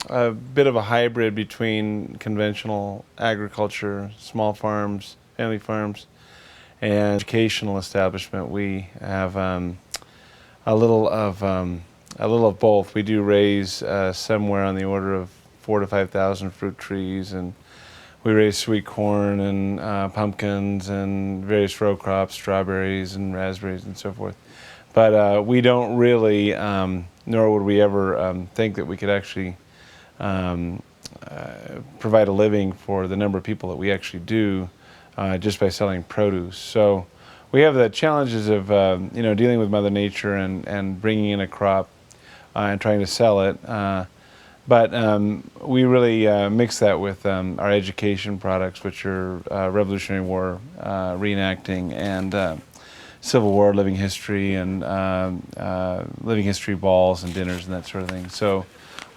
a bit of a hybrid between conventional agriculture, small farms, family farms, and educational establishment. We have a little of both. We do raise somewhere on the order of 4,000 to 5,000 fruit trees, and we raise sweet corn and pumpkins and various row crops, strawberries and raspberries and so forth. But we don't really, nor would we ever think that we could actually provide a living for the number of people that we actually do just by selling produce. So we have the challenges of dealing with Mother Nature and bringing in a crop and trying to sell it. But we really mix that with our education products, which are Revolutionary War reenacting and Civil War living history and living history balls and dinners and that sort of thing. So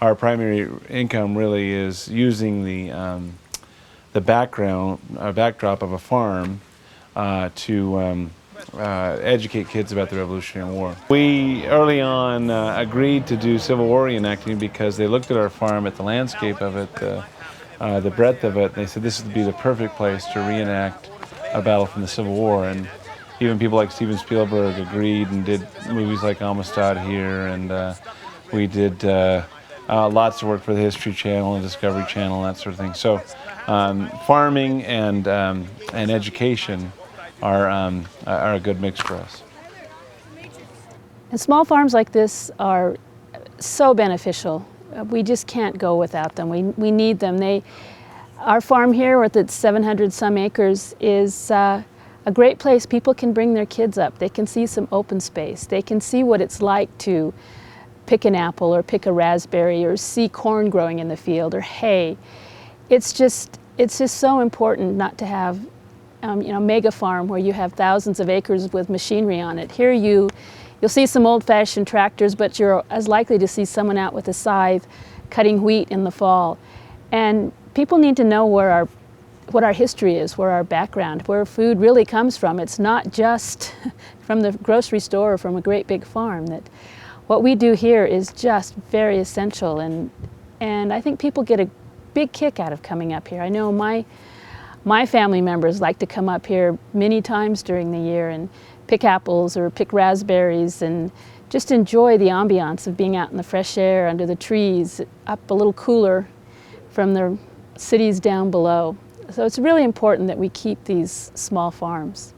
our primary income really is using the backdrop of a farm to educate kids about the Revolutionary War. We early on agreed to do Civil War reenacting because they looked at our farm, at the landscape of it, the breadth of it, and they said this would be the perfect place to reenact a battle from the Civil War. And even people like Steven Spielberg agreed and did movies like Amistad here, and we did lots of work for the History Channel and Discovery Channel, that sort of thing. So farming and education are a good mix for us. And small farms like this are so beneficial. We just can't go without them. We need them. Our farm here, with its 700 some acres, is a great place. People can bring their kids up. They can see some open space. They can see what it's like to pick an apple or pick a raspberry or see corn growing in the field or hay. It's just so important not to have mega farm where you have thousands of acres with machinery on it. Here you'll see some old-fashioned tractors, but you're as likely to see someone out with a scythe cutting wheat in the fall. And people need to know what our history is, where our background, where food really comes from. It's not just from the grocery store or from a great big farm. That what we do here is just very essential, and I think people get a big kick out of coming up here. I know my family members like to come up here many times during the year and pick apples or pick raspberries and just enjoy the ambiance of being out in the fresh air under the trees, up a little cooler from the cities down below. So it's really important that we keep these small farms.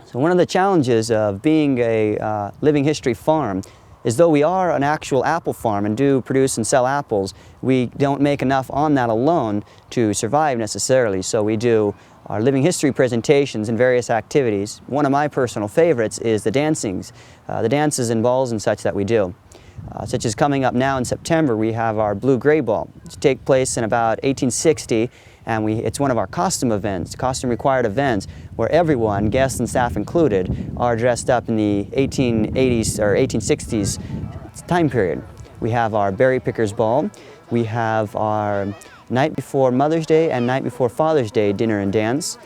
So one of the challenges of being a living history farm is, though we are an actual apple farm and do produce and sell apples, we don't make enough on that alone to survive necessarily. So we do our living history presentations and various activities. One of my personal favorites is the dancings, the dances and balls and such that we do. Such as coming up now in September, we have our Blue-Gray Ball. It's take place in about 1860, and it's one of our costume events, costume required events, where everyone, guests and staff included, are dressed up in the 1880s or 1860s time period. We have our Berry Pickers Ball. We have our night before Mother's Day and night before Father's Day dinner and dance.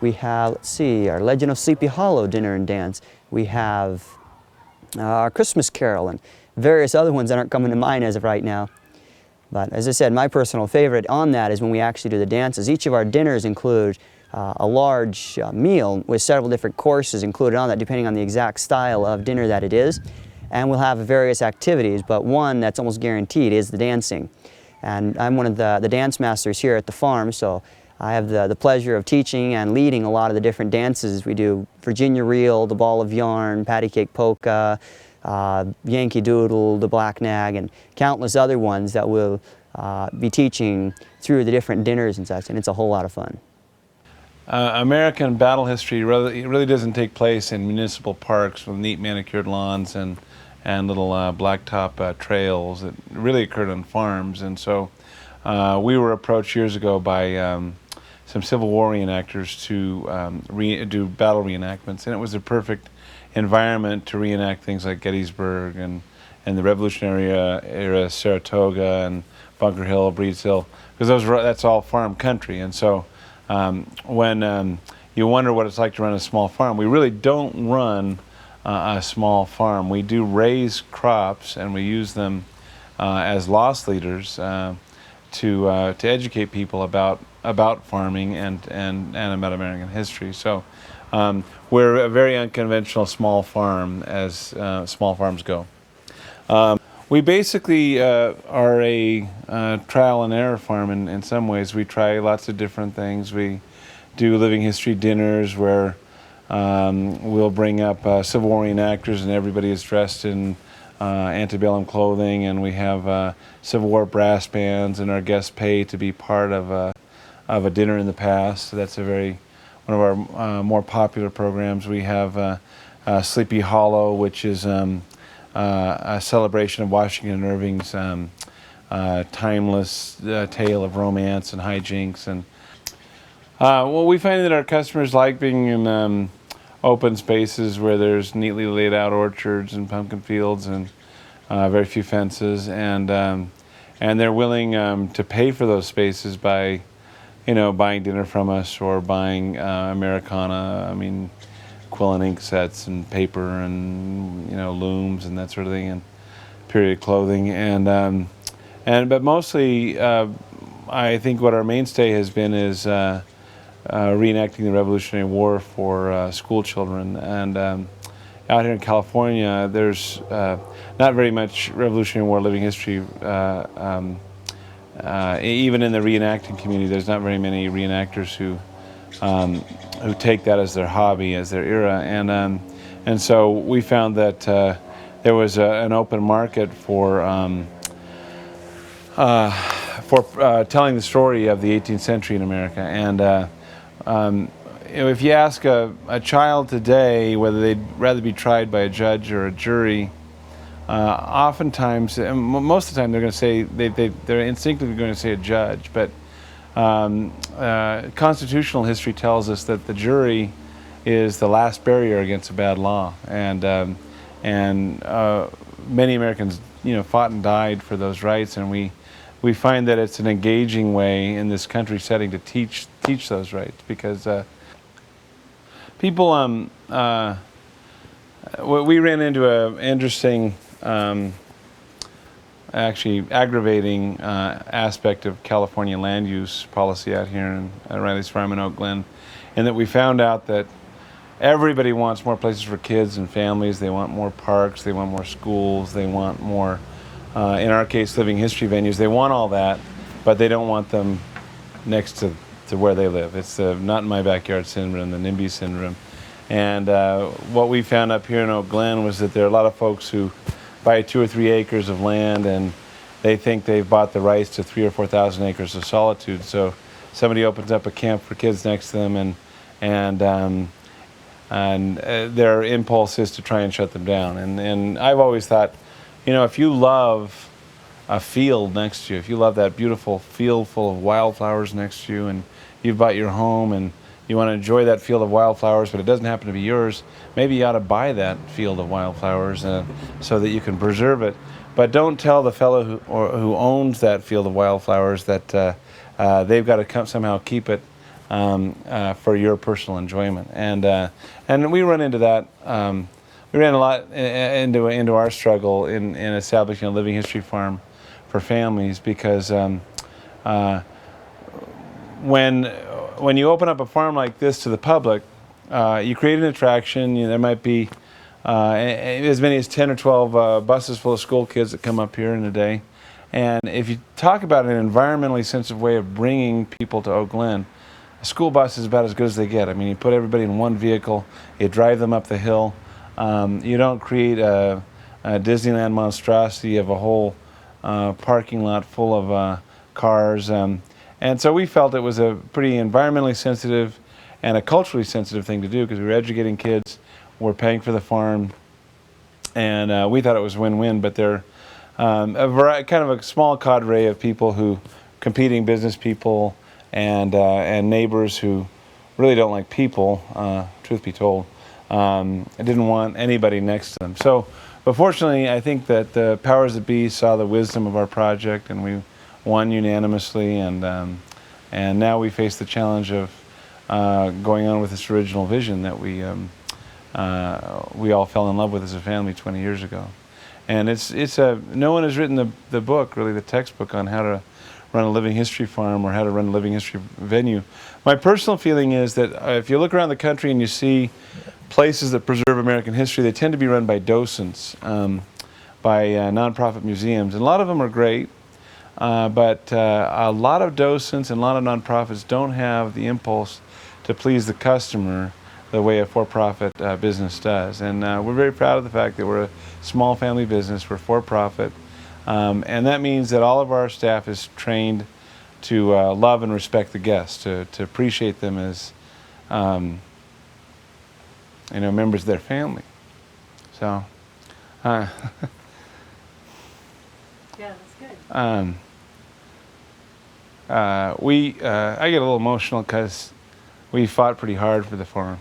We have, let's see, our Legend of Sleepy Hollow dinner and dance. We have our Christmas Carol and various other ones that aren't coming to mind as of right now. But as I said, my personal favorite on that is when we actually do the dances. Each of our dinners include a large meal with several different courses included on that, depending on the exact style of dinner that it is. And we'll have various activities, but one that's almost guaranteed is the dancing. And I'm one of the dance masters here at the farm, so I have the pleasure of teaching and leading a lot of the different dances. We do Virginia Reel, the Ball of Yarn, Patty Cake Polka, Yankee Doodle, the Black Nag, and countless other ones that we'll be teaching through the different dinners and such, and it's a whole lot of fun. American battle history really doesn't take place in municipal parks with neat manicured lawns and little blacktop trails. It really occurred on farms, and so we were approached years ago by some Civil War reenactors to do battle reenactments, and it was a perfect environment to reenact things like Gettysburg and the Revolutionary era Saratoga and Bunker Hill, Breeds Hill, because that's all farm country. And so when you wonder what it's like to run a small farm, we really don't run a small farm. We do raise crops and we use them as loss leaders to educate people about farming and about American history. So we're a very unconventional small farm as small farms go. We basically are a trial and error farm in some ways. We try lots of different things. We do living history dinners where we'll bring up Civil War reenactors and everybody is dressed in antebellum clothing, and we have Civil War brass bands, and our guests pay to be part of a dinner in the past. So that's one of our more popular programs. We have Sleepy Hollow, which is a celebration of Washington Irving's timeless tale of romance and hijinks. And well, we find that our customers like being in open spaces where there's neatly laid out orchards and pumpkin fields and very few fences, and they're willing to pay for those spaces by, buying dinner from us or buying Americana. I mean, quill and ink sets and paper and looms and that sort of thing, and period clothing, but mostly I think what our mainstay has been is reenacting the Revolutionary War for school children. And out here in California, there's not very much Revolutionary War living history. Even in the reenacting community, there's not very many reenactors who take that as their hobby, as their era. And so we found that there was an open market for telling the story of the 18th century in America. And if you ask a child today whether they'd rather be tried by a judge or a jury, oftentimes, most of the time, they're going to say they're instinctively going to say a judge. But constitutional history tells us that the jury is the last barrier against a bad law, and many Americans, fought and died for those rights, and we find that it's an engaging way in this country setting to teach those rights, because people we ran into an interesting, actually aggravating aspect of California land use policy out here at Riley's Farm in Oak Glen, and that we found out that everybody wants more places for kids and families. They want more parks, they want more schools, they want more, in our case, living history venues. They want all that, but they don't want them next to where they live. It's the not in my backyard syndrome, the NIMBY syndrome. And what we found up here in Oak Glen was that there are a lot of folks who buy 2 or 3 acres of land, and they think they've bought the rights to 3,000 or 4,000 acres of solitude. So somebody opens up a camp for kids next to them, and their impulse is to try and shut them down. And I've always thought, if you love a field next to you, if you love that beautiful field full of wildflowers next to you, and you've bought your home and you want to enjoy that field of wildflowers, but it doesn't happen to be yours, maybe you ought to buy that field of wildflowers so that you can preserve it. But don't tell the fellow who owns that field of wildflowers that they've got to somehow keep it for your personal enjoyment. And we run into that. We ran a lot into our struggle in establishing a living history farm for families, because when you open up a farm like this to the public, you create an attraction. There might be as many as 10 or 12 buses full of school kids that come up here in a day. And if you talk about an environmentally sensitive way of bringing people to Oak Glen, a school bus is about as good as they get. I mean, you put everybody in one vehicle, you drive them up the hill. You don't create a Disneyland monstrosity of a whole parking lot full of cars. And so we felt it was a pretty environmentally sensitive and a culturally sensitive thing to do, because we were educating kids, we're paying for the farm, and we thought it was win-win. But they're kind of a small cadre of people competing business people and neighbors who really don't like people, truth be told. I didn't want anybody next to them. So, but fortunately, I think that the powers that be saw the wisdom of our project, and we won unanimously. And now we face the challenge of going on with this original vision that we all fell in love with as a family 20 years ago. And no one has written the book, really the textbook on how to run a living history farm or how to run a living history venue. My personal feeling is that if you look around the country and you see places that preserve American history, they tend to be run by docents, by nonprofit museums, and a lot of them are great. But a lot of docents and a lot of nonprofits don't have the impulse to please the customer the way a for-profit business does. And we're very proud of the fact that we're a small family business, we're for-profit, and that means that all of our staff is trained to love and respect the guests, to appreciate them as members of their family. So, Yeah, that's good. I get a little emotional because we fought pretty hard for the farm.